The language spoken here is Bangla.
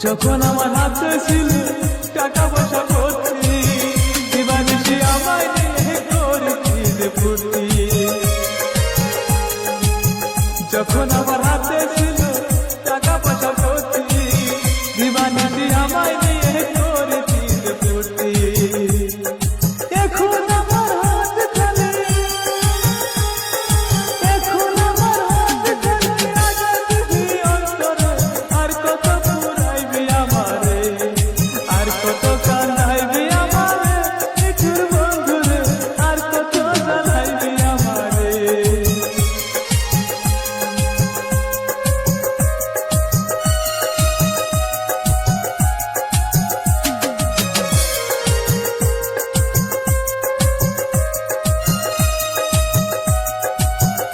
যখন আমার হাতে ছিল টাকা পয়সা ভর্তি, দিবানিশি আমায় নিয়ে করেছিল ফুর্তি। যখন আমার হাতে ছিল টাকা পয়সা ভর্তি, দিবানিশি আমায় নিয়ে করেছিল ফুর্তি। এখন আমার হাত খালি, এখন আমার হাত খালি, রাজা দিদি অন্তরে আর কত পুরাইবি আমারে, আর কত